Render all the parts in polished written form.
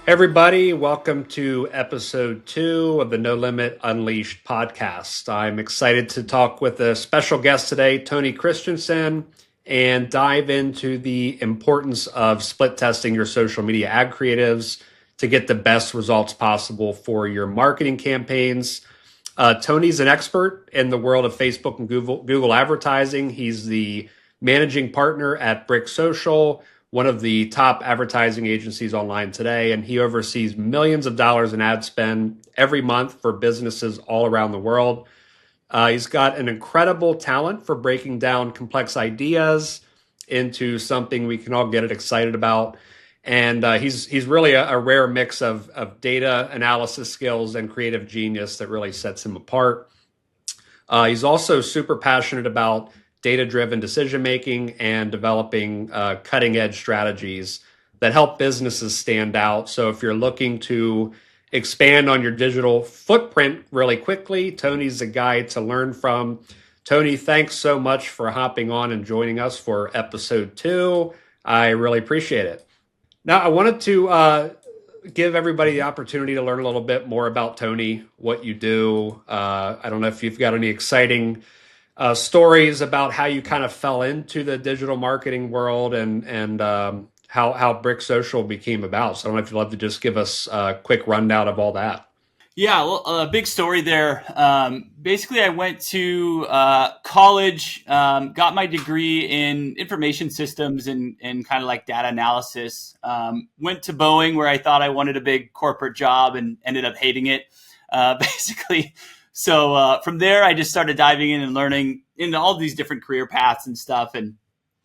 Everybody, welcome to episode 2 of the No Limit Unleashed podcast. I'm excited to talk with a special guest today, Tony Christensen, and dive into the importance of split testing your social media ad creatives to get the best results possible for your marketing campaigns. Tony's an expert in the world of Facebook and Google advertising. He's the managing partner at Brick Social, one of the top advertising agencies online today, and he oversees millions of dollars in ad spend every month for businesses all around the world. He's got an incredible talent for breaking down complex ideas into something we can all get excited about. And he's really a rare mix of data analysis skills and creative genius that really sets him apart. He's also super passionate about data-driven decision making and developing cutting-edge strategies that help businesses stand out. So if you're looking to expand on your digital footprint really quickly, Tony's a guy to learn from. Tony, thanks so much for hopping on and joining us for episode 2. I really appreciate it. Now, I wanted to give everybody the opportunity to learn a little bit more about Tony, what you do. I don't know if you've got any exciting stories about how you kind of fell into the digital marketing world and how Brick Social became about. So I don't know if you'd love to just give us a quick rundown of all that. Yeah, well, a big story there. Basically, I went to college, got my degree in information systems and kind of like data analysis. Went to Boeing where I thought I wanted a big corporate job and ended up hating it, basically. So from there, I just started diving in and learning into all these different career paths and stuff, and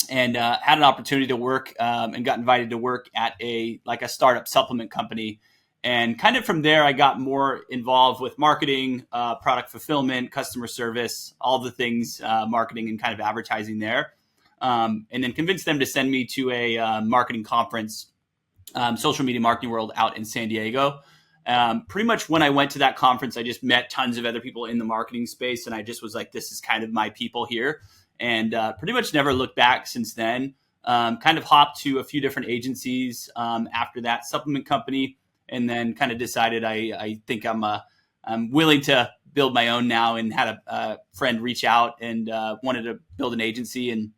had an opportunity to work and got invited to work at a startup supplement company. And kind of from there, I got more involved with marketing, product fulfillment, customer service, all the things marketing and kind of advertising there. And then convinced them to send me to a marketing conference, Social Media Marketing World out in San Diego. Pretty much when I went to that conference, I just met tons of other people in the marketing space. And I just was like, this is kind of my people here. And pretty much never looked back since then. Kind of hopped to a few different agencies after that supplement company. And then kind of decided I think I'm willing to build my own now, and had a friend reach out and wanted to build an agency. And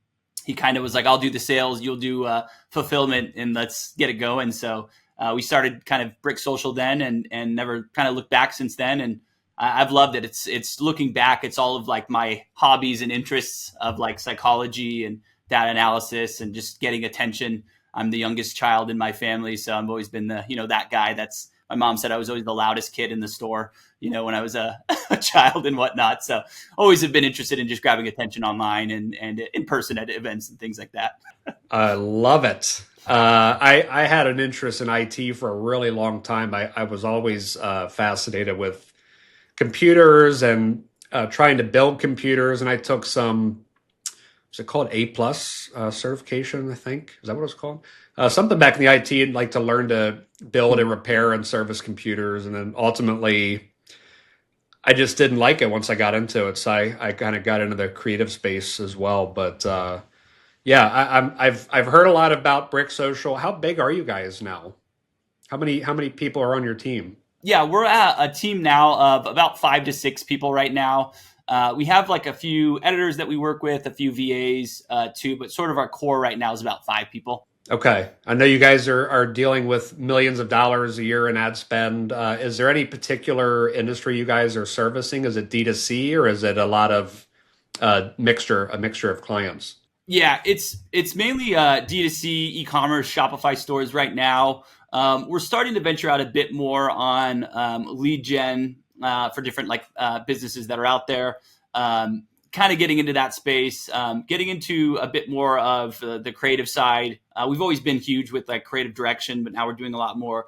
he kind of was like, I'll do the sales, you'll do fulfillment, and let's get it going. So we started kind of Brick Social then, and never kind of looked back since then. And I've loved it. It's looking back, it's all of like my hobbies and interests of like psychology and data analysis and just getting attention. I'm the youngest child in my family, so I've always been that guy. That's, my mom said I was always the loudest kid in the store, when I was a child and whatnot. So always have been interested in just grabbing attention online and in person at events and things like that. I love it. I had an interest in IT for a really long time. I was always fascinated with computers and trying to build computers. And I took some, was it called A+ certification, I think? Is that what it was called? Something back in the IT, I'd like to learn to build and repair and service computers. And then ultimately, I just didn't like it once I got into it. So I kind of got into the creative space as well. But I've heard a lot about Brick Social. How big are you guys now? How many people are on your team? Yeah, we're at a team now of about 5 to 6 people right now. We have like a few editors that we work with, a few VAs too, but sort of our core right now is about 5 people. Okay. I know you guys are dealing with millions of dollars a year in ad spend. Is there any particular industry you guys are servicing? Is it D2C or is it a lot of mixture of clients? Yeah, it's mainly D2C, e-commerce, Shopify stores right now. We're starting to venture out a bit more on lead gen for different businesses that are out there. Kind of getting into that space, getting into a bit more of the creative side. We've always been huge with like creative direction, but now we're doing a lot more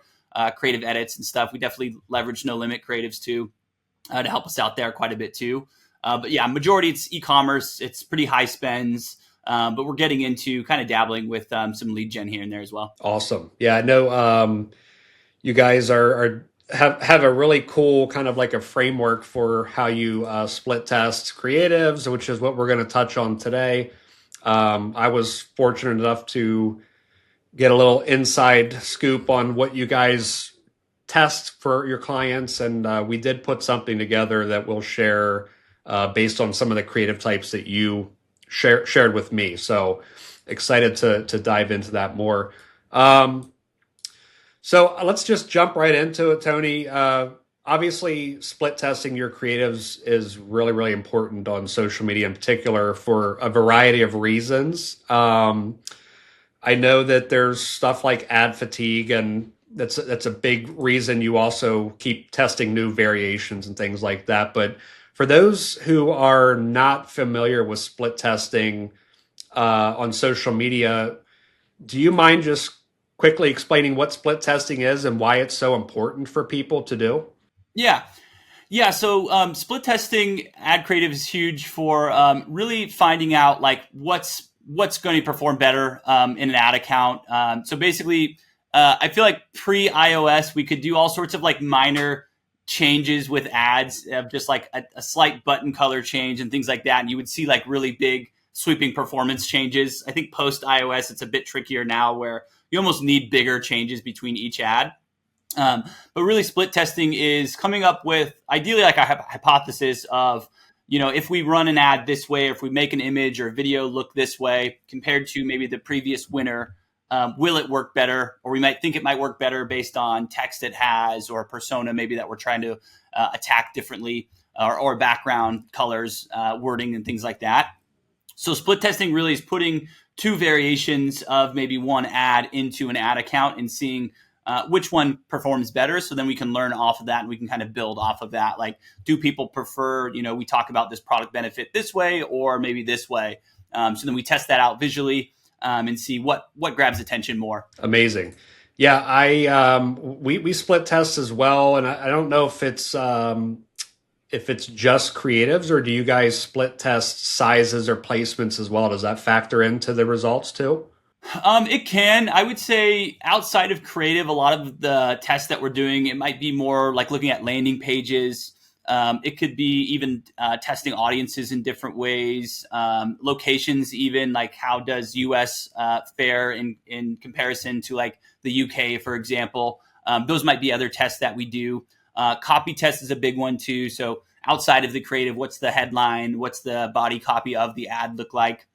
creative edits and stuff. We definitely leverage NoLimit creatives too to help us out there quite a bit too. But yeah, majority it's e-commerce. It's pretty high spends, but we're getting into kind of dabbling with some lead gen here and there as well. Awesome. Yeah, I know you guys have a really cool kind of like a framework for how you split test creatives, which is what we're going to touch on today. I was fortunate enough to get a little inside scoop on what you guys test for your clients. And we did put something together that we'll share based on some of the creative types that you shared with me. So excited to dive into that more. Um, so let's just jump right into it, Tony. Obviously, split testing your creatives is really, really important on social media in particular for a variety of reasons. I know that there's stuff like ad fatigue, and that's a big reason you also keep testing new variations and things like that. But for those who are not familiar with split testing on social media, do you mind just quickly explaining what split testing is and why it's so important for people to do? Yeah. Yeah, so split testing ad creative is huge for really finding out like what's going to perform better in an ad account. So basically, I feel like pre iOS we could do all sorts of like minor changes with ads, just like a slight button color change and things like that, and you would see like really big sweeping performance changes. I think post iOS it's a bit trickier now, where you almost need bigger changes between each ad. But really, split testing is coming up with ideally like a hypothesis of, if we run an ad this way, or if we make an image or a video look this way compared to maybe the previous winner, will it work better? Or we might think it might work better based on text it has, or a persona maybe that we're trying to attack differently, or background colors, wording, and things like that. So split testing really is putting two variations of maybe one ad into an ad account and seeing which one performs better. So then we can learn off of that, and we can kind of build off of that. Like, do people prefer, we talk about this product benefit this way or maybe this way? So then we test that out visually and see what grabs attention more. Amazing. Yeah, we split test as well, and I don't know if it's just creatives, or do you guys split test sizes or placements as well? Does that factor into the results too? It can. I would say outside of creative, a lot of the tests that we're doing, it might be more like looking at landing pages. It could be even testing audiences in different ways, locations, even like how does US fare in comparison to like the UK, for example. Those might be other tests that we do. Copy test is a big one too. So outside of the creative, what's the headline? What's the body copy of the ad look like?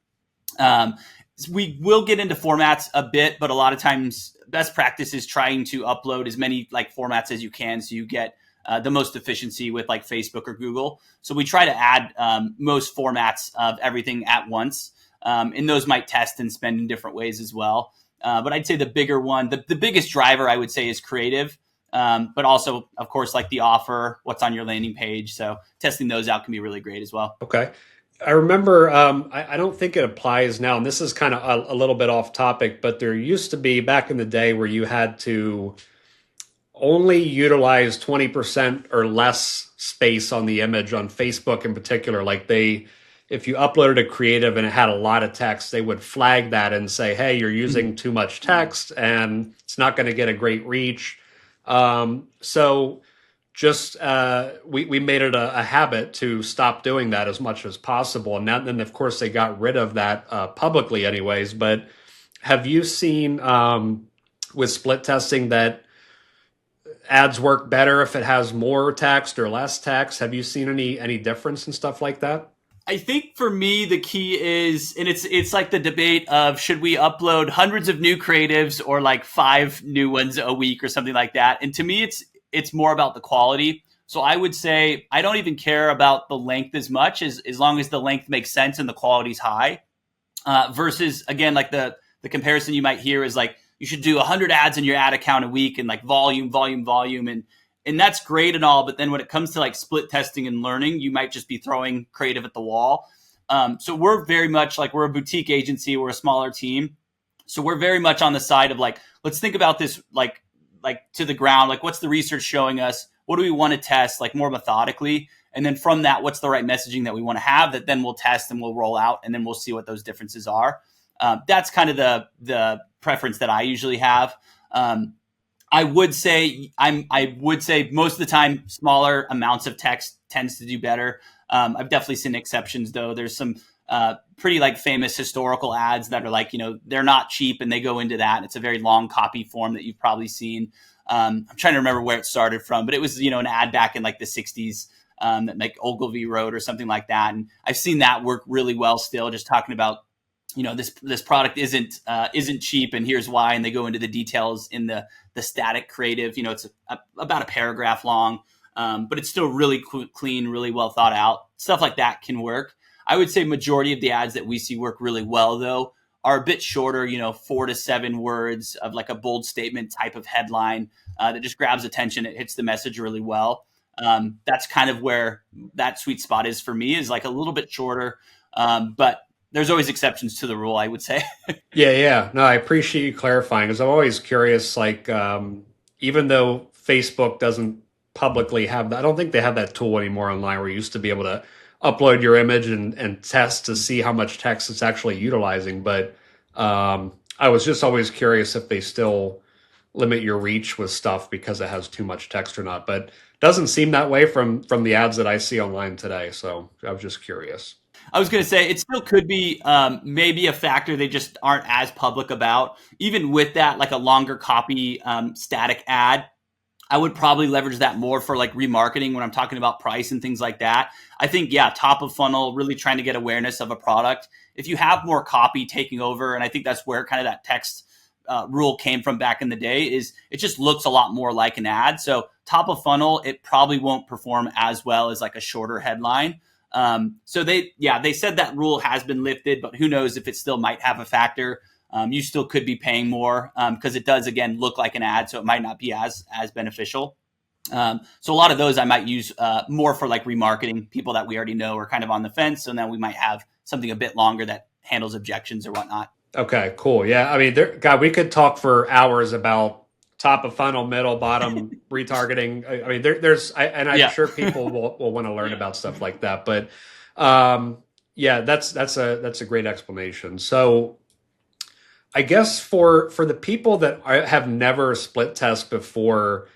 We will get into formats a bit, but a lot of times best practice is trying to upload as many like formats as you can, so you get the most efficiency with like Facebook or Google. So we try to add most formats of everything at once, and those might test and spend in different ways as well. But I'd say the bigger one, the biggest driver I would say is creative, but also of course like the offer, what's on your landing page. So testing those out can be really great as well. Okay. I remember, I don't think it applies now, and this is kind of a little bit off topic, but there used to be back in the day where you had to only utilize 20% or less space on the image on Facebook in particular. Like if you uploaded a creative and it had a lot of text, they would flag that and say, hey, you're using too much text and it's not going to get a great reach. So just we made it a habit to stop doing that as much as possible. And then, of course, they got rid of that publicly anyways. But have you seen with split testing that ads work better if it has more text or less text? Have you seen any difference and stuff like that? I think for me, the key is, and it's like the debate of should we upload hundreds of new creatives or like 5 new ones a week or something like that. And to me, it's more about the quality. So I would say I don't even care about the length as much as long as the length makes sense and the quality's high. Versus again, like the comparison you might hear is like you should do 100 ads in your ad account a week and like volume, and that's great and all. But then when it comes to like split testing and learning, you might just be throwing creative at the wall. So we're very much like we're a boutique agency, we're a smaller team, so we're very much on the side of like let's think about this like to the ground, like what's the research showing us, what do we want to test like more methodically, and then from that what's the right messaging that we want to have that then we'll test and we'll roll out, and then we'll see what those differences are. That's kind of the preference that I usually have. I would say most of the time smaller amounts of text tends to do better. I've definitely seen exceptions though. There's some pretty like famous historical ads that are like, they're not cheap and they go into that. It's a very long copy form that you've probably seen. I'm trying to remember where it started from, but it was, an ad back in like the 60s that like Ogilvy wrote or something like that. And I've seen that work really well still, just talking about, this product isn't cheap and here's why. And they go into the details in the static creative. It's about a paragraph long, but it's still really clean, really well thought out. Stuff like that can work. I would say majority of the ads that we see work really well, though, are a bit shorter, 4 to 7 words of like a bold statement type of headline that just grabs attention. It hits the message really well. That's kind of where that sweet spot is for me, is like a little bit shorter. But there's always exceptions to the rule, I would say. Yeah. No, I appreciate you clarifying, because I'm always curious, like, even though Facebook doesn't publicly have that, I don't think they have that tool anymore online where you used to be able to upload your image and test to see how much text it's actually utilizing. But I was just always curious if they still limit your reach with stuff because it has too much text or not. But doesn't seem that way from the ads that I see online today. So I was just curious. I was going to say it still could be maybe a factor they just aren't as public about. Even with that, like a longer copy static ad, I would probably leverage that more for like remarketing when I'm talking about price and things like that. I think, top of funnel, really trying to get awareness of a product. If you have more copy taking over, and I think that's where kind of that text rule came from back in the day, is it just looks a lot more like an ad. So top of funnel, it probably won't perform as well as like a shorter headline. So they said that rule has been lifted, but who knows if it still might have a factor. You still could be paying more because it does, again, look like an ad, so it might not be as beneficial. So a lot of those I might use more for like remarketing, people that we already know are kind of on the fence, and then we might have something a bit longer that handles objections or whatnot. Okay, cool. Yeah, I mean, God, we could talk for hours about top of funnel, middle, bottom retargeting. I mean, I'm sure people will want to learn about stuff like that. But that's a great explanation. So I guess for the people that have never split test before,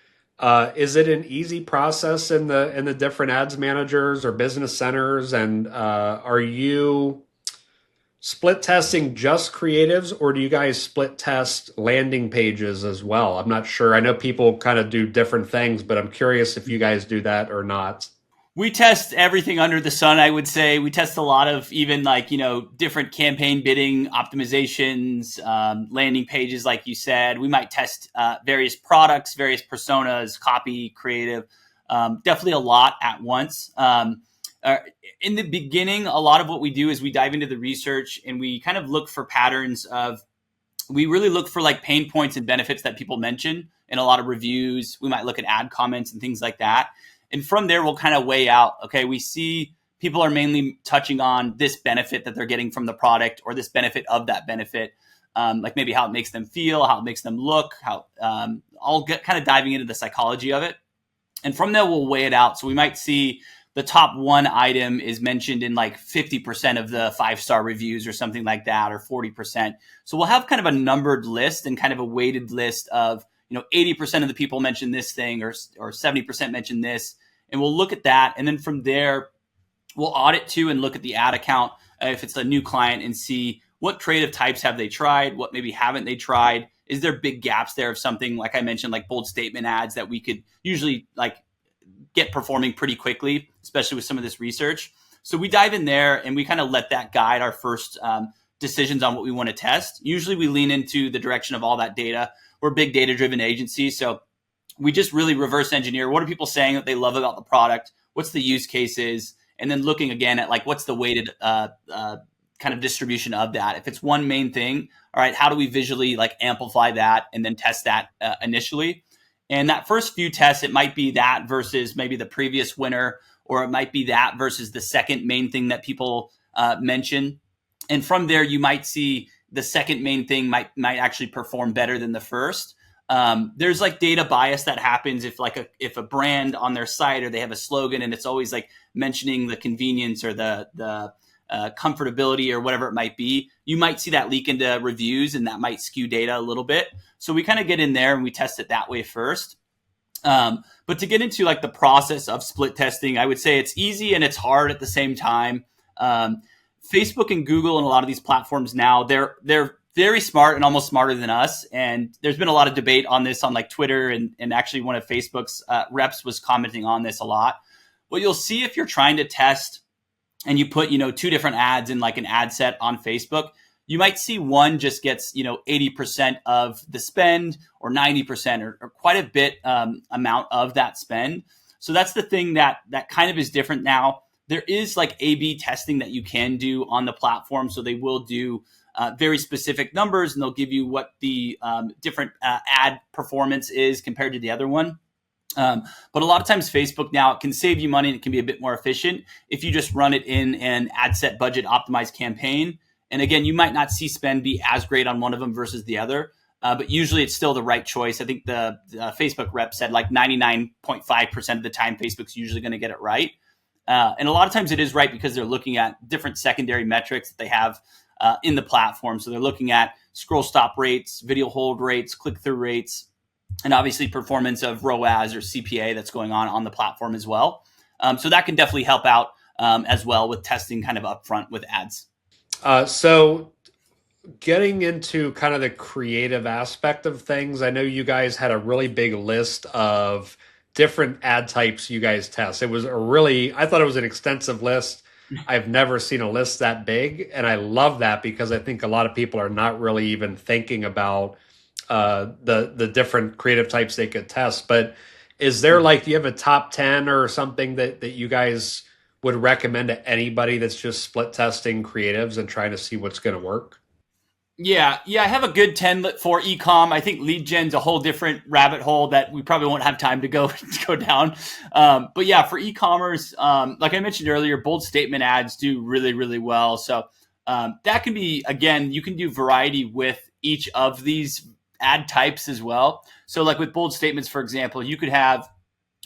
is it an easy process in the different ads managers or business centers? And are you split testing just creatives, or do you guys split test landing pages as well? I'm not sure. I know people kind of do different things, but I'm curious if you guys do that or not. We test everything under the sun, I would say. We test a lot of even like, different campaign bidding optimizations, landing pages, like you said. We might test various products, various personas, copy, creative, definitely a lot at once. In the beginning, a lot of what we do is we dive into the research and we kind of look for patterns we really look for like pain points and benefits that people mention in a lot of reviews. We might look at ad comments and things like that. And from there, we'll kind of weigh out, okay, we see people are mainly touching on this benefit that they're getting from the product or this benefit of that benefit, like maybe how it makes them feel, how it makes them look, how I'll get kind of diving into the psychology of it. And from there, we'll weigh it out. So we might see the top one item is mentioned in like 50% of the 5-star reviews or something like that, or 40%. So we'll have kind of a numbered list and kind of a weighted list of, 80% of the people mention this thing or 70% mention this. And we'll look at that. And then from there, we'll audit too and look at the ad account if it's a new client and see what creative types have they tried, what maybe haven't they tried. Is there big gaps there of something, like I mentioned, like bold statement ads that we could usually like get performing pretty quickly, especially with some of this research. So we dive in there and we kind of let that guide our first decisions on what we want to test. Usually we lean into the direction of all that data. We're a big data-driven agency, so we just really reverse engineer. What are people saying that they love about the product? What's the use cases? And then looking again at like what's the weighted kind of distribution of that. If it's one main thing, all right, how do we visually like amplify that and then test that initially? And that first few tests, it might be that versus maybe the previous winner, or it might be that versus the second main thing that people mention. And from there, you might see the second main thing might actually perform better than the first. There's like data bias that happens if a brand on their site, or they have a slogan and it's always like mentioning the convenience or the comfortability or whatever it might be, you might see that leak into reviews and that might skew data a little bit. So we kind of get in there and we test it that way first. But to get into like the process of split testing, I would say it's easy and it's hard at the same time. Facebook and Google and a lot of these platforms now, they're very smart and almost smarter than us. And there's been a lot of debate on this on like Twitter, and actually one of Facebook's reps was commenting on this a lot. What you'll see if you're trying to test and you put, two different ads in like an ad set on Facebook, you might see one just gets, 80% of the spend or 90% or quite a bit amount of that spend. So that's the thing that kind of is different now. There is like A/B testing that you can do on the platform. So they will do very specific numbers, and they'll give you what the different ad performance is compared to the other one. But a lot of times Facebook now, it can save you money and it can be a bit more efficient if you just run it in an ad set budget optimized campaign. And again, you might not see spend be as great on one of them versus the other, but usually it's still the right choice. I think the Facebook rep said like 99.5% of the time, Facebook's usually going to get it right. And a lot of times it is right because they're looking at different secondary metrics that they have in the platform. So they're looking at scroll stop rates, video hold rates, click-through rates, and obviously performance of ROAS or CPA that's going on the platform as well. So that can definitely help out as well with testing kind of upfront with ads. So getting into kind of the creative aspect of things, I know you guys had a really big list of different ad types you guys test. It was I thought it was an extensive list. I've never seen a list that big, and I love that because I think a lot of people are not really even thinking about the different creative types they could test. But is there do you have a top 10 or something that you guys would recommend to anybody that's just split testing creatives and trying to see what's going to work? Yeah, I have a good 10 for e-com. I think lead gen's a whole different rabbit hole that we probably won't have time to go down. But yeah, for e-commerce, like I mentioned earlier, bold statement ads do really, really well. So that can be, again, you can do variety with each of these ad types as well. So like with bold statements, for example, you could have,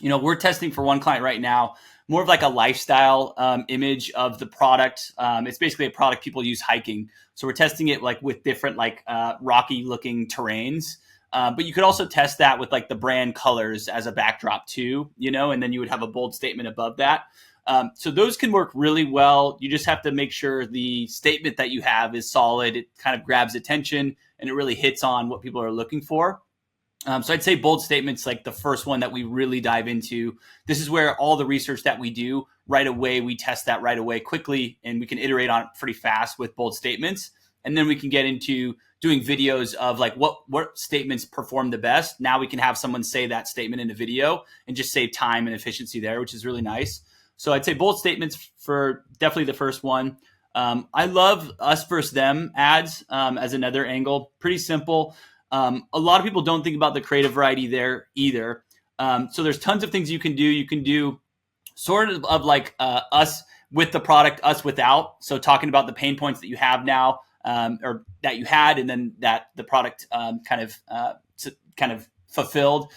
we're testing for one client right now, more of like a lifestyle image of the product. It's basically a product people use hiking. So we're testing it like with different like rocky looking terrains. But you could also test that with like the brand colors as a backdrop too, and then you would have a bold statement above that. So those can work really well. You just have to make sure the statement that you have is solid. It kind of grabs attention and it really hits on what people are looking for. So I'd say bold statements, like the first one that we really dive into. This is where all the research that we do right away, we test that right away quickly, and we can iterate on it pretty fast with bold statements. And then we can get into doing videos of like what statements perform the best. Now we can have someone say that statement in a video and just save time and efficiency there, which is really nice. So I'd say bold statements for definitely the first one. I love us versus them ads as another angle. Pretty simple. A lot of people don't think about the creative variety there either. So there's tons of things you can do. You can do sort of like us with the product, us without. So talking about the pain points that you have now or that you had, and then that the product kind of fulfilled.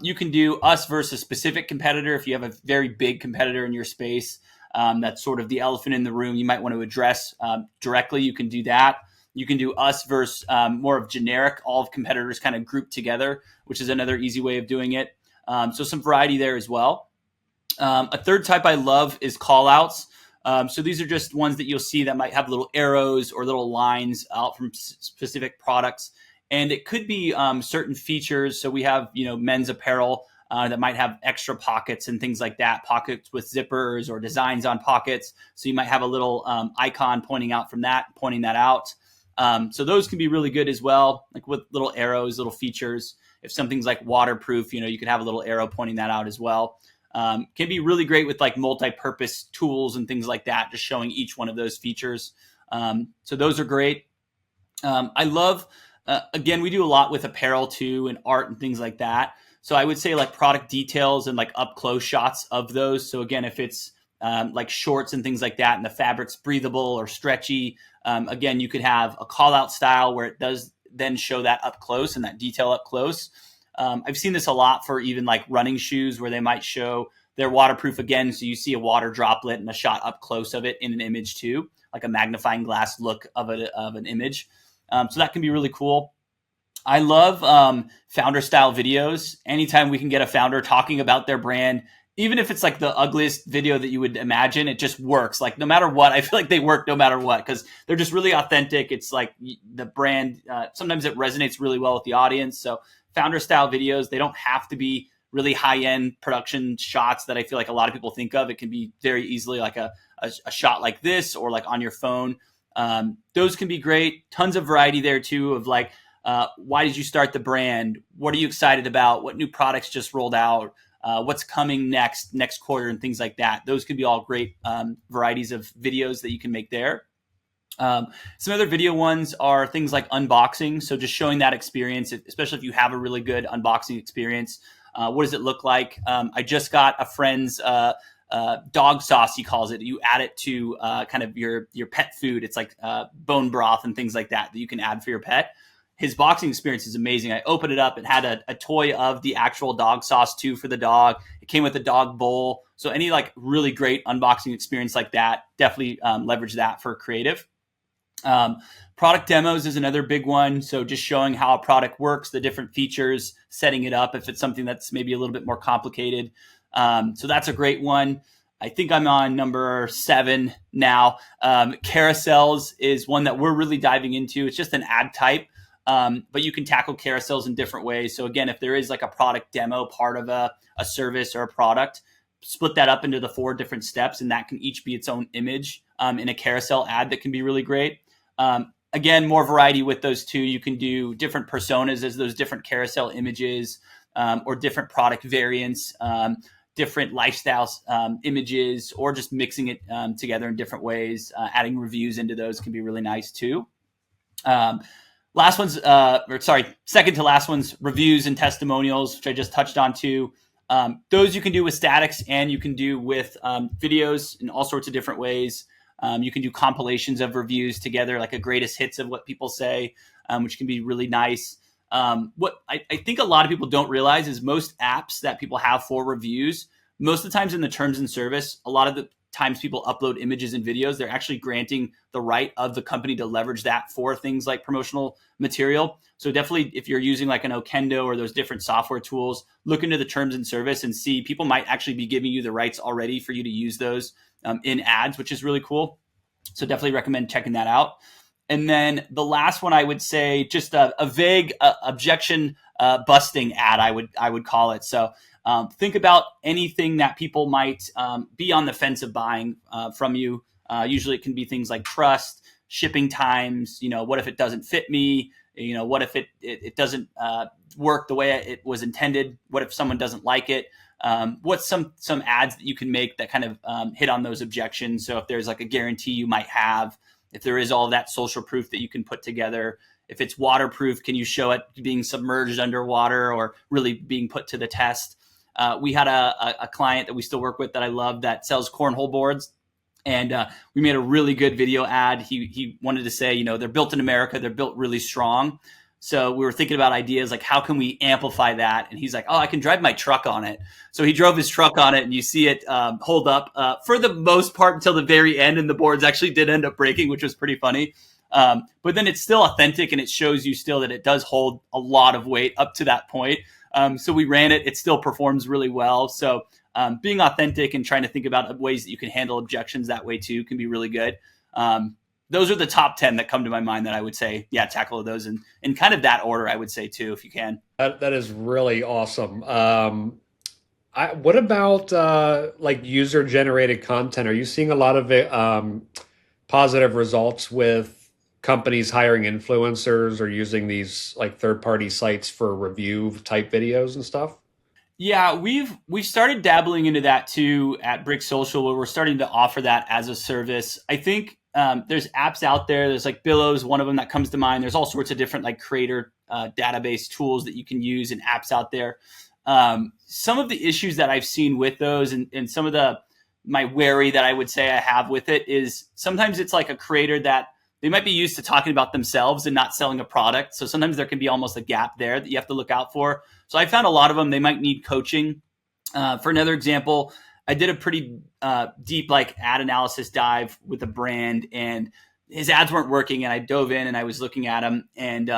You can do us versus specific competitor. If you have a very big competitor in your space, that's sort of the elephant in the room you might want to address directly, you can do that. You can do us versus more of generic, all of competitors kind of grouped together, which is another easy way of doing it. So some variety there as well. A third type I love is call outs. So these are just ones that you'll see that might have little arrows or little lines out from specific products. And it could be certain features. So we have, men's apparel that might have extra pockets and things like that, pockets with zippers or designs on pockets. So you might have a little icon pointing that out. So those can be really good as well, like with little arrows, little features. If something's like waterproof, you could have a little arrow pointing that out as well. Can be really great with like multi-purpose tools and things like that, just showing each one of those features. So those are great. I love, again, we do a lot with apparel too and art and things like that. So I would say like product details and like up close shots of those. So again, if it's like shorts and things like that and the fabric's breathable or stretchy, again, you could have a call out style where it does then show that up close and that detail up close. I've seen this a lot for even like running shoes where they might show they're waterproof again. So you see a water droplet and a shot up close of it in an image too, like a magnifying glass look of an image. So that can be really cool. I love founder style videos. Anytime we can get a founder talking about their brand, even if it's like the ugliest video that you would imagine, it just works. Like no matter what, I feel like they work no matter what because they're just really authentic. It's like the brand, sometimes it resonates really well with the audience. So founder style videos, they don't have to be really high end production shots that I feel like a lot of people think of. It can be very easily like a shot like this or like on your phone. Those can be great. Tons of variety there too of like, why did you start the brand? What are you excited about? What new products just rolled out? What's coming next quarter and things like that. Those could be all great varieties of videos that you can make there. Some other video ones are things like unboxing. So just showing that experience, especially if you have a really good unboxing experience. What does it look like? I just got a friend's dog sauce, he calls it. You add it to kind of your pet food. It's like bone broth and things like that you can add for your pet. His boxing experience is amazing. I opened it up. It had a toy of the actual dog sauce too for the dog. It came with a dog bowl. So any like really great unboxing experience like that, definitely leverage that for creative. Product demos is another big one. So just showing how a product works, the different features, setting it up if it's something that's maybe a little bit more complicated. So that's a great one. I think I'm on number 7 now. Carousels is one that we're really diving into. It's just an ad type. But you can tackle carousels in different ways. So again, if there is like a product demo part of a service or a product, split that up into the 4 different steps, and that can each be its own image in a carousel ad that can be really great. Again, more variety with those two. You can do different personas as those different carousel images or different product variants, different lifestyles images, or just mixing it together in different ways. Adding reviews into those can be really nice too. Second to last one's reviews and testimonials, which I just touched on too. Those you can do with statics and you can do with videos in all sorts of different ways. You can do compilations of reviews together, like a greatest hits of what people say, which can be really nice. What I think a lot of people don't realize is most apps that people have for reviews, most of the times in the terms and service, a lot of the times people upload images and videos, they're actually granting the right of the company to leverage that for things like promotional material. So definitely if you're using like an Okendo or those different software tools, look into the terms and service and see people might actually be giving you the rights already for you to use those in ads, which is really cool. So definitely recommend checking that out. And then the last one I would say, just a vague objection busting ad, I would call it. So think about anything that people might be on the fence of buying from you. Usually it can be things like trust, shipping times, what if it doesn't fit me? What if it doesn't work the way it was intended? What if someone doesn't like it? What's some ads that you can make that kind of hit on those objections? So if there's like a guarantee you might have, if there is all of that social proof that you can put together, if it's waterproof, can you show it being submerged underwater or really being put to the test? We had a client that we still work with that I love that sells cornhole boards. And we made a really good video ad. He wanted to say, they're built in America. They're built really strong. So we were thinking about ideas like, how can we amplify that? And he's like, oh, I can drive my truck on it. So he drove his truck on it, and you see it hold up for the most part until the very end. And the boards actually did end up breaking, which was pretty funny. But then it's still authentic, and it shows you still that it does hold a lot of weight up to that point. So we ran it. It still performs really well. So being authentic and trying to think about ways that you can handle objections that way too can be really good. Those are the top 10 that come to my mind that I would say, tackle those in kind of that order, I would say too, if you can. That is really awesome. What about like user generated content? Are you seeing a lot of positive results with companies hiring influencers or using these like third party sites for review type videos and stuff? Yeah, we've started dabbling into that too at Brick Social, where we're starting to offer that as a service. I think there's apps out there. There's like Billows, one of them that comes to mind. There's all sorts of different like creator database tools that you can use and apps out there. Some of the issues that I've seen with those and some of my worry that I would say I have with it is sometimes it's like a creator that they might be used to talking about themselves and not selling a product. So sometimes there can be almost a gap there that you have to look out for. So I found a lot of them, they might need coaching. For another example, I did a pretty deep like ad analysis dive with a brand, and his ads weren't working. And I dove in and I was looking at them, and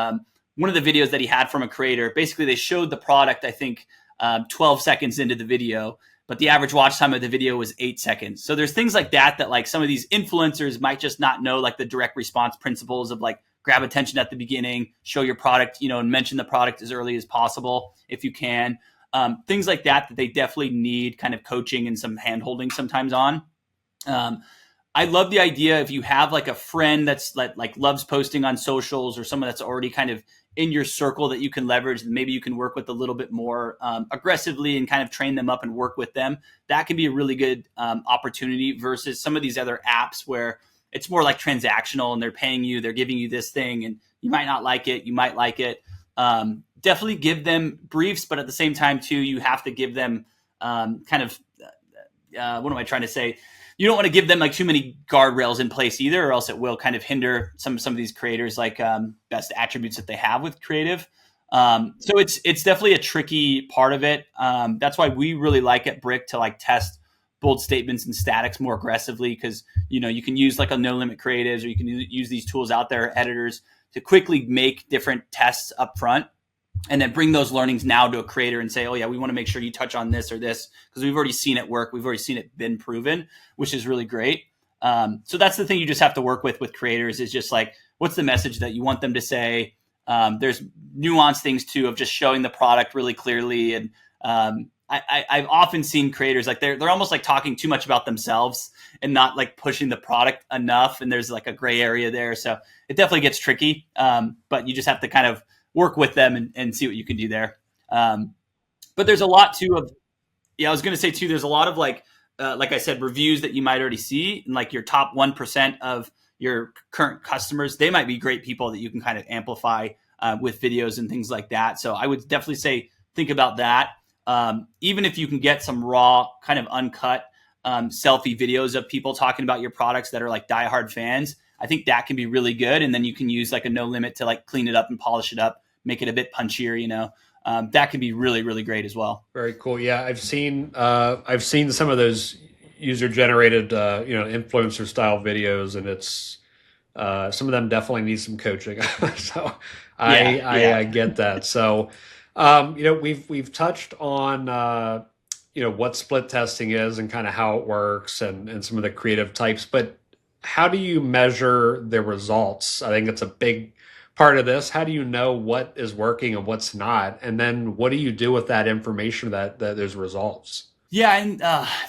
one of the videos that he had from a creator, basically they showed the product, I think 12 seconds into the video, but the average watch time of the video was 8 seconds. So there's things like that like some of these influencers might just not know, like the direct response principles of like grab attention at the beginning, show your product, and mention the product as early as possible if you can. Things like that they definitely need kind of coaching and some hand holding sometimes on. I love the idea if you have like a friend that's like loves posting on socials, or someone that's already kind of in your circle that you can leverage, and maybe you can work with a little bit more aggressively and kind of train them up and work with them. That can be a really good opportunity versus some of these other apps where it's more like transactional and they're paying you, they're giving you this thing and you might not like it, you might like it. Definitely give them briefs, but at the same time too, you have to give them what am I trying to say? You don't want to give them like too many guardrails in place either, or else it will kind of hinder some of these creators, like best attributes that they have with creative. So it's definitely a tricky part of it. That's why we really like at Brick to like test bold statements and statics more aggressively, because you can use like a NoLimit creatives, or you can use these tools out there, editors, to quickly make different tests up front. And then bring those learnings now to a creator and say, oh yeah, we want to make sure you touch on this or this, because we've already seen it work. We've already seen it been proven, which is really great. So that's the thing you just have to work with creators, is just like, what's the message that you want them to say? There's nuanced things too, of just showing the product really clearly. And I've often seen creators like they're almost like talking too much about themselves and not like pushing the product enough. And there's like a gray area there. So it definitely gets tricky. But you just have to kind of work with them and see what you can do there. But there's a lot too of, I was going to say too, there's a lot of like I said, reviews that you might already see, and like your top 1% of your current customers, they might be great people that you can kind of amplify with videos and things like that. So I would definitely say, think about that. Even if you can get some raw kind of uncut selfie videos of people talking about your products that are like diehard fans, I think that can be really good. And then you can use like a NoLimit to like clean it up and polish it up, make it a bit punchier, that can be really, really great as well. Very cool. Yeah. I've seen some of those user generated, influencer style videos, and it's, some of them definitely need some coaching. So I get that. So, we've touched on, what split testing is and kind of how it works, and some of the creative types, but how do you measure the results? I think it's a big part of this. How do you know what is working and what's not? And then what do you do with that information that there's results? Yeah, and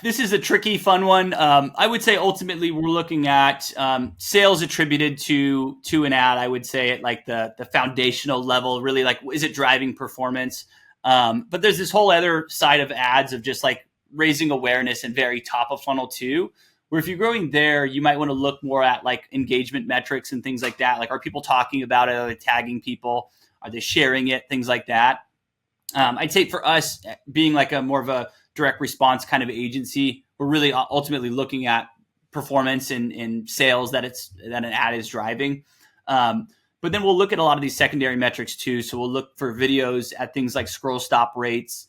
this is a tricky, fun one. I would say ultimately we're looking at sales attributed to an ad. I would say at like the foundational level, really like, is it driving performance? But there's this whole other side of ads of just like raising awareness and very top of funnel too, where if you're growing there, you might want to look more at like engagement metrics and things like that. Like, are people talking about it? Are they tagging people? Are they sharing it? Things like that. I'd say for us, being like a more of a direct response kind of agency, we're really ultimately looking at performance and sales that an ad is driving. But then we'll look at a lot of these secondary metrics too. So we'll look for videos at things like scroll stop rates.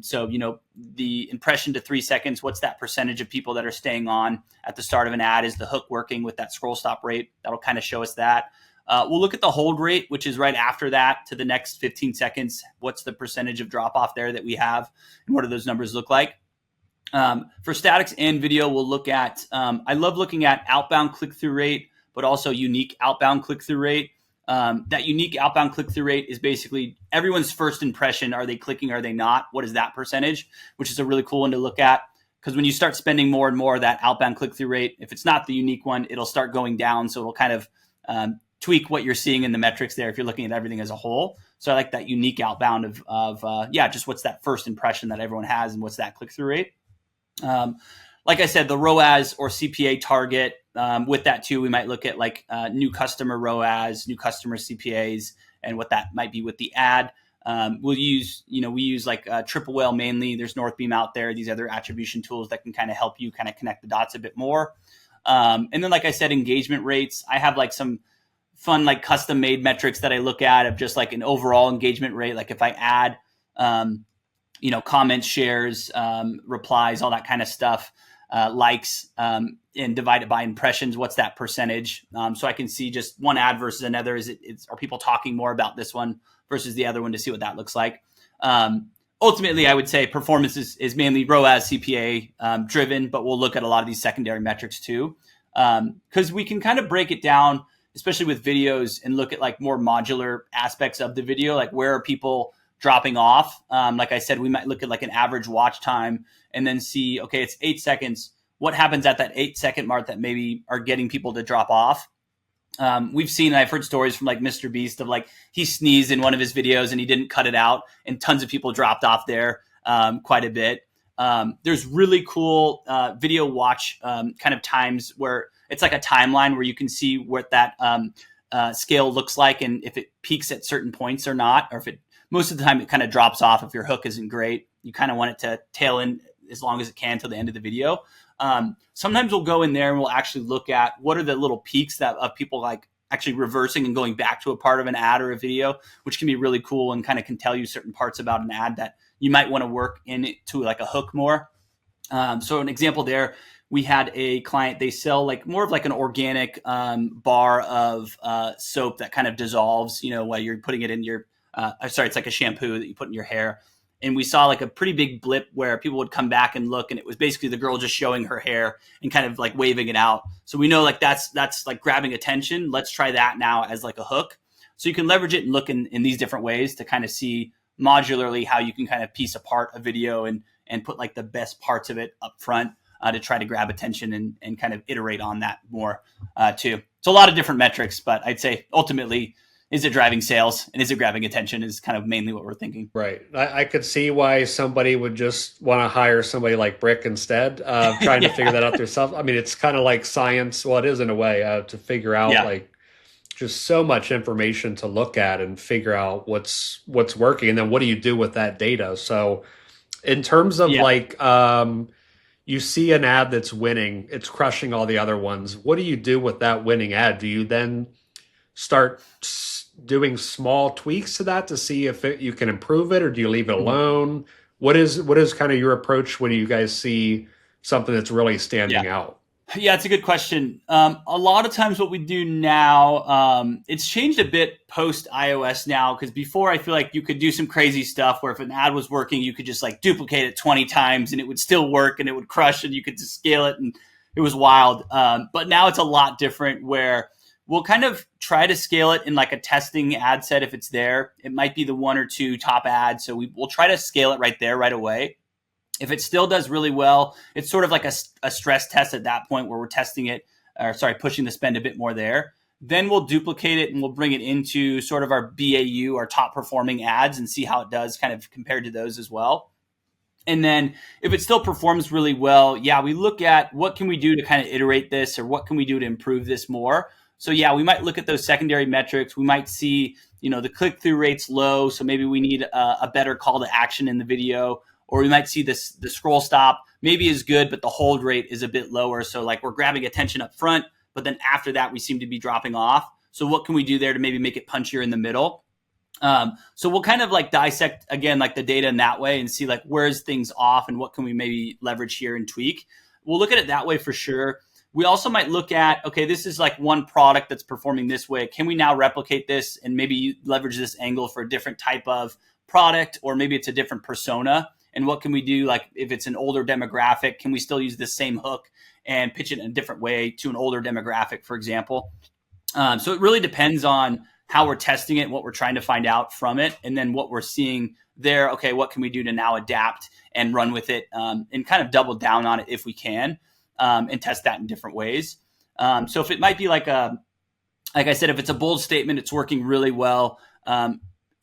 So, the impression to 3 seconds, what's that percentage of people that are staying on at the start of an ad? Is the hook working with that scroll stop rate? That'll kind of show us that. We'll look at the hold rate, which is right after that to the next 15 seconds. What's the percentage of drop off there that we have? And what do those numbers look like? For statics and video, we'll look at, I love looking at outbound click-through rate, but also unique outbound click-through rate. That unique outbound click-through rate is basically everyone's first impression. Are they clicking? Are they not? What is that percentage? Which is a really cool one to look at, because when you start spending more and more, that outbound click-through rate, if it's not the unique one, it'll start going down. So it'll kind of tweak what you're seeing in the metrics there if you're looking at everything as a whole. So I like that unique outbound of just what's that first impression that everyone has and what's that click-through rate. Like I said, the ROAS or CPA target, with that too, we might look at like new customer ROAS, new customer CPAs, and what that might be with the ad. We use like Triple Whale mainly. There's Northbeam out there, these other attribution tools that can kind of help you kind of connect the dots a bit more. And then, like I said, engagement rates. I have like some fun, like custom made metrics that I look at of just like an overall engagement rate. Like if I add, comments, shares, replies, all that kind of stuff. likes and divide it by impressions. What's that percentage? So I can see just one ad versus another. Are people talking more about this one versus the other one to see what that looks like? Ultimately, I would say performance is mainly ROAS CPA driven, but we'll look at a lot of these secondary metrics too, because we can kind of break it down, especially with videos, and look at like more modular aspects of the video, like where are people dropping off. Like I said, we might look at like an average watch time and then see, okay, it's 8 seconds. What happens at that 8-second mark that maybe are getting people to drop off? We've seen, and I've heard stories from like Mr. Beast of like he sneezed in one of his videos and he didn't cut it out, and tons of people dropped off there quite a bit. There's really cool video watch kind of times where it's like a timeline where you can see what that scale looks like and if it peaks at certain points or not, or if it most of the time it kind of drops off if your hook isn't great. You kind of want it to tail in as long as it can till the end of the video. Sometimes we'll go in there and we'll actually look at what are the little peaks that of people like actually reversing and going back to a part of an ad or a video, which can be really cool and kind of can tell you certain parts about an ad that you might want to work into like a hook more. So an example there, we had a client, they sell like more of like an organic bar of soap that kind of dissolves, while you're putting it in your, it's like a shampoo that you put in your hair. And we saw like a pretty big blip where people would come back and look, and it was basically the girl just showing her hair and kind of like waving it out. So we know like that's like grabbing attention. Let's try that now as like a hook. So you can leverage it and look in these different ways to kind of see modularly how you can kind of piece apart a video and put like the best parts of it up front to try to grab attention and kind of iterate on that more too. So a lot of different metrics, but I'd say ultimately, is it driving sales and is it grabbing attention is kind of mainly what we're thinking. Right. I could see why somebody would just want to hire somebody like Brick instead of trying to figure that out themselves. I mean, it's kind of like science. Well, it is in a way to figure out like just so much information to look at and figure out what's working. And then what do you do with that data? So in terms of like, you see an ad that's winning, it's crushing all the other ones. What do you do with that winning ad? Do you then start doing small tweaks to that to see if you can improve it, or do you leave it alone? What is kind of your approach when you guys see something that's really standing out? Yeah, it's a good question. A lot of times what we do now, it's changed a bit post iOS now, because before I feel like you could do some crazy stuff where if an ad was working, you could just like duplicate it 20 times and it would still work and it would crush and you could just scale it and it was wild. But now it's a lot different where we'll kind of try to scale it in like a testing ad set if it's there. It might be the 1 or 2 top ads. So we'll try to scale it right there right away. If it still does really well, it's sort of like a stress test at that point where we're testing it, pushing the spend a bit more there. Then we'll duplicate it and we'll bring it into sort of our BAU, our top performing ads, and see how it does kind of compared to those as well. And then if it still performs really well, we look at what can we do to kind of iterate this, or what can we do to improve this more. So we might look at those secondary metrics. We might see, the click-through rate's low, so maybe we need a better call to action in the video. Or we might see the scroll stop maybe is good, but the hold rate is a bit lower. So like we're grabbing attention up front, but then after that, we seem to be dropping off. So what can we do there to maybe make it punchier in the middle? So we'll kind of like dissect again, like the data in that way and see like where's things off and what can we maybe leverage here and tweak. We'll look at it that way for sure. We also might look at, okay, this is like one product that's performing this way. Can we now replicate this and maybe leverage this angle for a different type of product, or maybe it's a different persona? And what can we do? Like if it's an older demographic, can we still use the same hook and pitch it in a different way to an older demographic, for example? So it really depends on how we're testing it, what we're trying to find out from it, and then what we're seeing there. Okay, what can we do to now adapt and run with it and kind of double down on it if we can, and test that in different ways. So if it might be like I said, if it's a bold statement, it's working really well.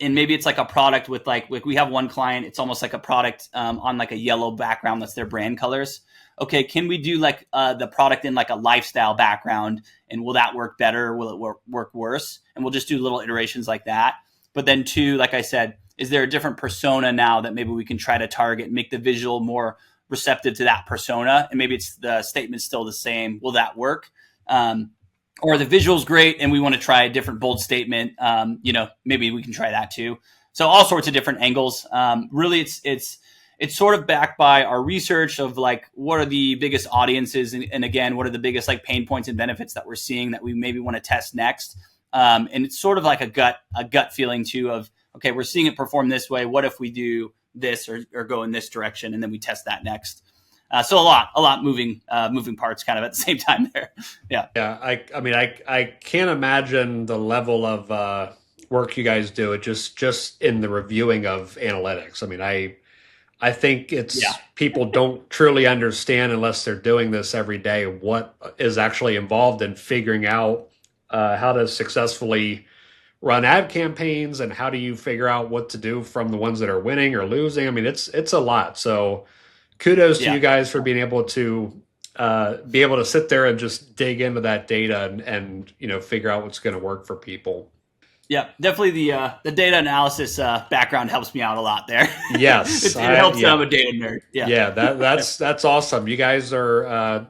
And maybe it's like a product with like we have one client, it's almost like a product on like a yellow background. That's their brand colors. Okay, can we do like the product in like a lifestyle background, and will that work better? Or will it work worse? And we'll just do little iterations like that. But then 2, like I said, is there a different persona now that maybe we can try to target, make the visual more receptive to that persona? And maybe it's the statement's still the same. Will that work? Or the visual's great and we want to try a different bold statement. Maybe we can try that too. So all sorts of different angles. Really, it's it's sort of backed by our research of like what are the biggest audiences, and again, what are the biggest like pain points and benefits that we're seeing that we maybe want to test next. And it's sort of like a gut feeling too of, okay, we're seeing it perform this way. What if we do this or go in this direction, and then we test that next. So a lot moving parts kind of at the same time there. Yeah. Yeah. I mean, I can't imagine the level of work you guys do. It just in the reviewing of analytics. I mean, I think it's people don't truly understand unless they're doing this every day what is actually involved in figuring out how to successfully run ad campaigns, and how do you figure out what to do from the ones that are winning or losing. I mean, it's a lot. So kudos to you guys for being able to sit there and just dig into that data and figure out what's going to work for people. Yeah, definitely the data analysis background helps me out a lot there. Yes, it helps that I'm a data nerd. Yeah, that's awesome. You guys are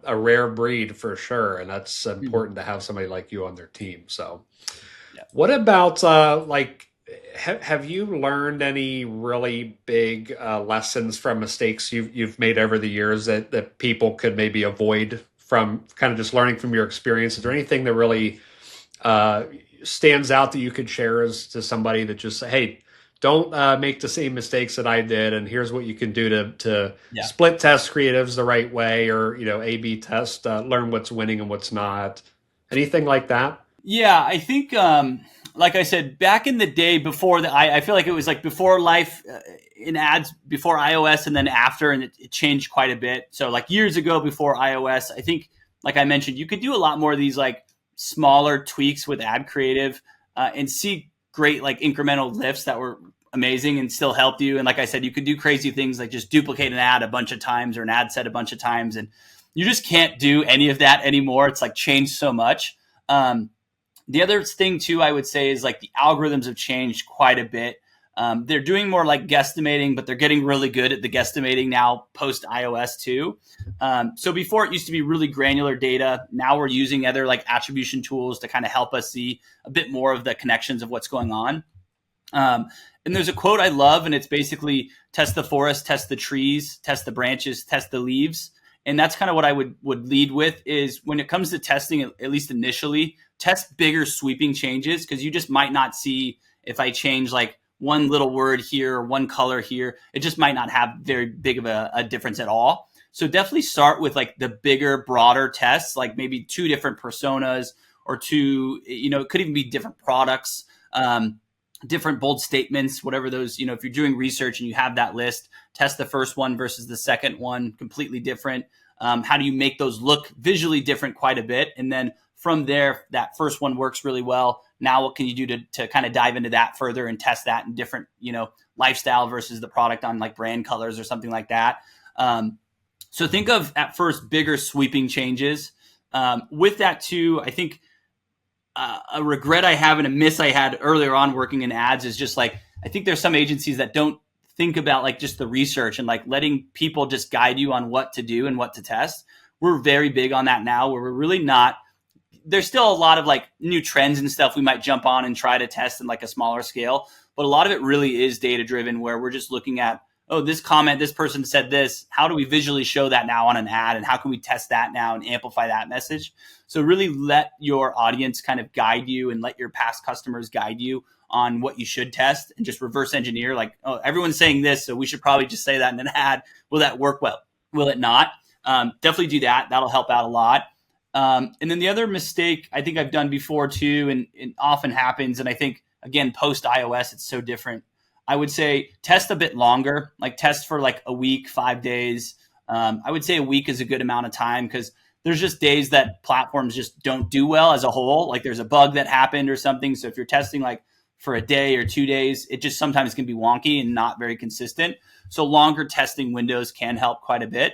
a rare breed for sure, and that's important to have somebody like you on their team. So, what about have you learned any really big lessons from mistakes you've made over the years that people could maybe avoid from kind of just learning from your experience? Is there anything that really stands out that you could share as to somebody that just say, hey, don't make the same mistakes that I did, and here's what you can do to split test creatives the right way, or A/B test, learn what's winning and what's not. Anything like that? Yeah, I think like I said, back in the day before I feel like it was like before life in ads, before iOS, and then after, and it changed quite a bit. So like years ago before iOS, I think, like I mentioned, you could do a lot more of these like smaller tweaks with ad creative and see great like incremental lifts that were amazing and still helped you. And like I said, you could do crazy things like just duplicate an ad a bunch of times or an ad set a bunch of times, and you just can't do any of that anymore. It's like changed so much. The other thing too, I would say, is like the algorithms have changed quite a bit. They're doing more like guesstimating, but they're getting really good at the guesstimating now post iOS too. So before it used to be really granular data. Now we're using other like attribution tools to kind of help us see a bit more of the connections of what's going on. And there's a quote I love, and it's basically test the forest, test the trees, test the branches, test the leaves. And that's kind of what I would lead with, is when it comes to testing, at least initially, test bigger sweeping changes, because you just might not see if I change like one little word here or one color here, it just might not have very big of a difference at all. So definitely start with like the bigger, broader tests, like maybe 2 different personas or 2, it could even be different products, different bold statements, whatever those, if you're doing research and you have that list, test the first one versus the second one, completely different. How do you make those look visually different quite a bit? And then from there, that first one works really well. Now what can you do to kind of dive into that further and test that in different, lifestyle versus the product on like brand colors or something like that. So think of at first bigger sweeping changes. With that too, I think a regret I have and a miss I had earlier on working in ads is just like, I think there's some agencies that don't think about like just the research and like letting people just guide you on what to do and what to test. We're very big on that now, where we're really not. There's still a lot of like new trends and stuff we might jump on and try to test in like a smaller scale, but a lot of it really is data driven, where we're just looking at, oh, this comment, this person said this, how do we visually show that now on an ad, and how can we test that now and amplify that message? So really let your audience kind of guide you, and let your past customers guide you on what you should test, and just reverse engineer like, oh, everyone's saying this, so we should probably just say that in an ad. Will that work well? Will it not? Definitely do that. That'll help out a lot. And then the other mistake I think I've done before too, and often happens, and I think, again, post iOS, it's so different. I would say test a bit longer, like test for like a week, 5 days. I would say a week is a good amount of time, because there's just days that platforms just don't do well as a whole. Like there's a bug that happened or something. So if you're testing like for a day or 2 days, it just sometimes can be wonky and not very consistent. So longer testing windows can help quite a bit.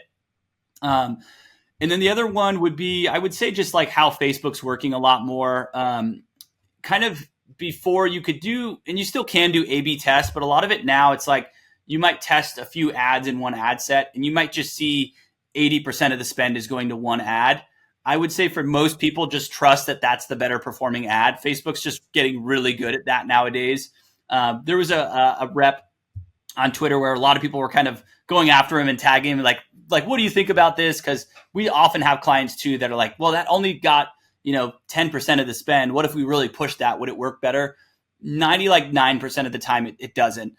And then the other one would be, I would say, just like how Facebook's working a lot more. Kind of before you could do, and you still can do A/B tests, but a lot of it now, it's like you might test a few ads in one ad set, and you might just see 80% of the spend is going to one ad. I would say for most people, just trust that that's the better performing ad. Facebook's just getting really good at that nowadays. There was a rep on Twitter where a lot of people were kind of going after him and tagging him like, what do you think about this? Because we often have clients too that are like, well, that only got, 10% of the spend. What if we really pushed that? Would it work better? 9% of the time it doesn't.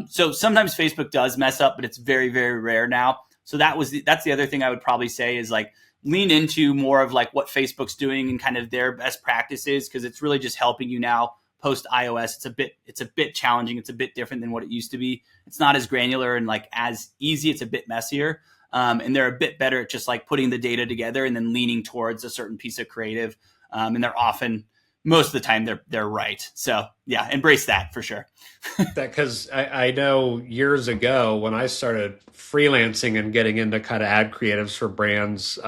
So sometimes Facebook does mess up, but it's very, very rare now. So that's the other thing I would probably say is like lean into more of like what Facebook's doing and kind of their best practices, because it's really just helping you now post iOS. It's a bit challenging. It's a bit different than what it used to be. It's not as granular and like as easy. It's a bit messier. And they're a bit better at just like putting the data together and then leaning towards a certain piece of creative. And they're often, most of the time, they're right. So yeah, embrace that for sure. Because I know years ago when I started freelancing and getting into kind of ad creatives for brands,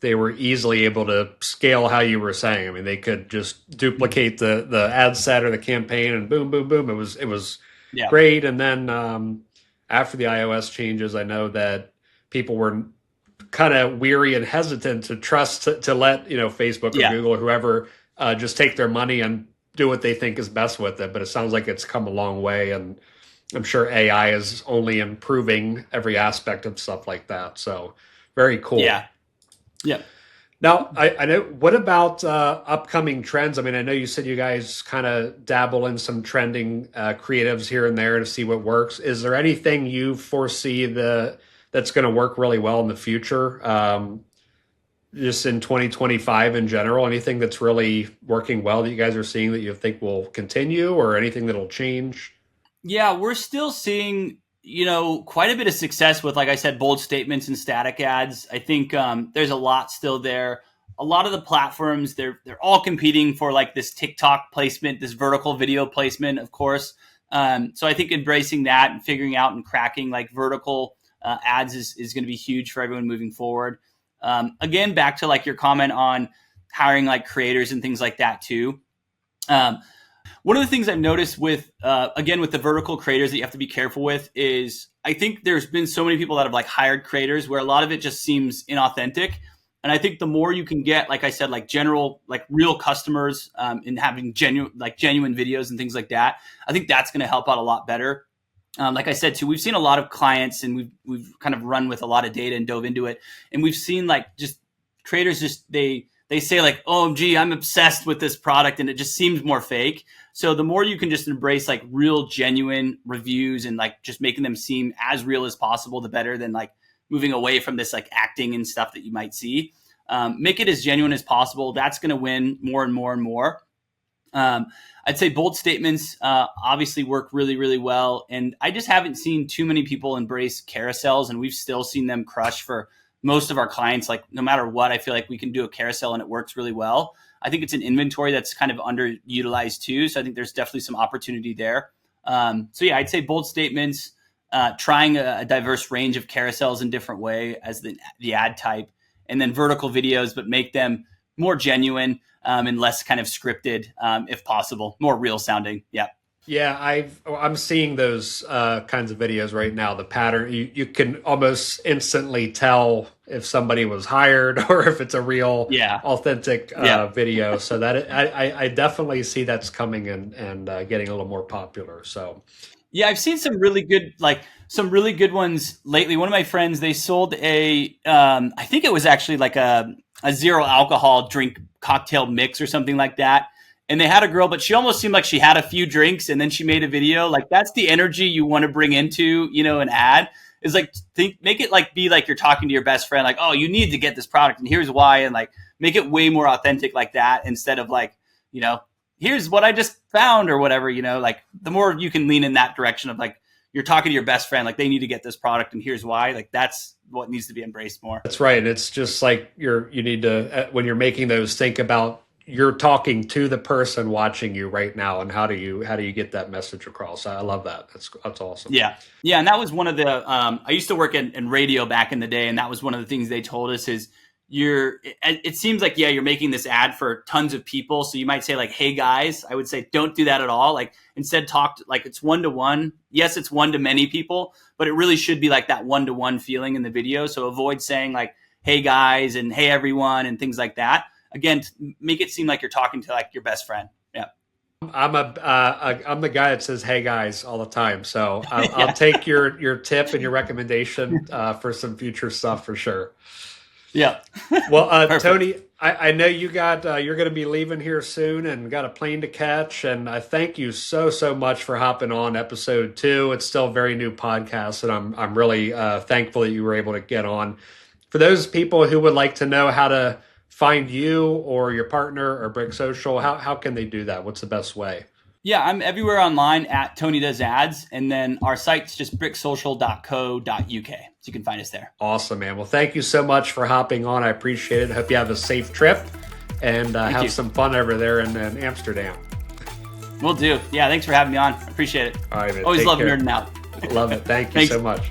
they were easily able to scale how you were saying. I mean, they could just duplicate the ad set or the campaign and boom, boom, boom. It was great. And then after the iOS changes, I know that people were kind of weary and hesitant to trust to let Facebook or Google or whoever just take their money and do what they think is best with it. But it sounds like it's come a long way, and I'm sure AI is only improving every aspect of stuff like that. So very cool. Yeah. Now, I know, what about upcoming trends? I mean, I know you said you guys kind of dabble in some trending creatives here and there to see what works. Is there anything you foresee that's going to work really well in the future? Just in 2025 in general, anything that's really working well that you guys are seeing that you think will continue, or anything that'll change? Yeah, we're still seeing, quite a bit of success with, like I said, bold statements and static ads. I think there's a lot still there. A lot of the platforms, they're all competing for like this TikTok placement, this vertical video placement, of course. So I think embracing that and figuring out and cracking like vertical ads is going to be huge for everyone moving forward. Again, back to like your comment on hiring like creators and things like that too. One of the things I've noticed with the vertical creators that you have to be careful with is I think there's been so many people that have like hired creators where a lot of it just seems inauthentic. And I think the more you can get, like I said, like general, like real customers and having genuine videos and things like that, I think that's going to help out a lot better. Like I said, too, we've seen a lot of clients and we've kind of run with a lot of data and dove into it. And we've seen like just creators they say like, OMG, I'm obsessed with this product, and it just seems more fake. So the more you can just embrace like real, genuine reviews and like just making them seem as real as possible, the better than like moving away from this like acting and stuff that you might see. Make it as genuine as possible. That's going to win more and more and more. I'd say bold statements obviously work really, really well. And I just haven't seen too many people embrace carousels, and we've still seen them crush for most of our clients. Like no matter what, I feel like we can do a carousel and it works really well. I think it's an inventory that's kind of underutilized too. So I think there's definitely some opportunity there. So yeah, I'd say bold statements, trying a diverse range of carousels in different way as the ad type, and then vertical videos, but make them more genuine and less kind of scripted, if possible, more real sounding. Yeah. Yeah, I'm seeing those kinds of videos right now. The pattern, you can almost instantly tell if somebody was hired or if it's a real, authentic video. So that I definitely see that's coming and getting a little more popular. So yeah, I've seen some really good ones lately. One of my friends, they sold I think it was actually like a zero alcohol drink cocktail mix or something like that. And they had a girl, but she almost seemed like she had a few drinks, and then she made a video. Like that's the energy you want to bring into, an ad, is like make it like be like you're talking to your best friend, like, oh, you need to get this product and here's why. And like make it way more authentic like that, instead of like, here's what I just found or whatever, like the more you can lean in that direction of like, you're talking to your best friend, like they need to get this product and here's why, like that's what needs to be embraced more. That's right. And it's just like you need to, when you're making those, think about you're talking to the person watching you right now, and how do you get that message across? I love that. That's awesome. Yeah. And that was one of the, I used to work in radio back in the day, and that was one of the things they told us is it seems like, you're making this ad for tons of people. So you might say like, hey guys, I would say, don't do that at all. Like instead talk like it's one-to-one. Yes, it's one to many people, but it really should be like that one-to-one feeling in the video. So avoid saying like, hey guys and hey everyone and things like that. Again, make it seem like you're talking to like your best friend. Yeah. I'm the guy that says "Hey guys" all the time, so Yeah. I'll take your tip and your recommendation for some future stuff for sure. Yeah. Well, Perfect. Tony, I know you're going to be leaving here soon and got a plane to catch, and I thank you so much for hopping on episode 2. It's still a very new podcast, and I'm really thankful that you were able to get on. For those people who would like to know how to find you or your partner or Brick Social, how can they do that? What's the best way? Yeah, I'm everywhere online at Tony Does Ads, and then our site's just bricksocial.co.uk. So you can find us there. Awesome, man. Well, thank you so much for hopping on. I appreciate it. Hope you have a safe trip and have some fun over there in Amsterdam. Will do. Yeah, thanks for having me on. Appreciate it. All right, man. Always love care. nerding out. Love it. Thank you so much.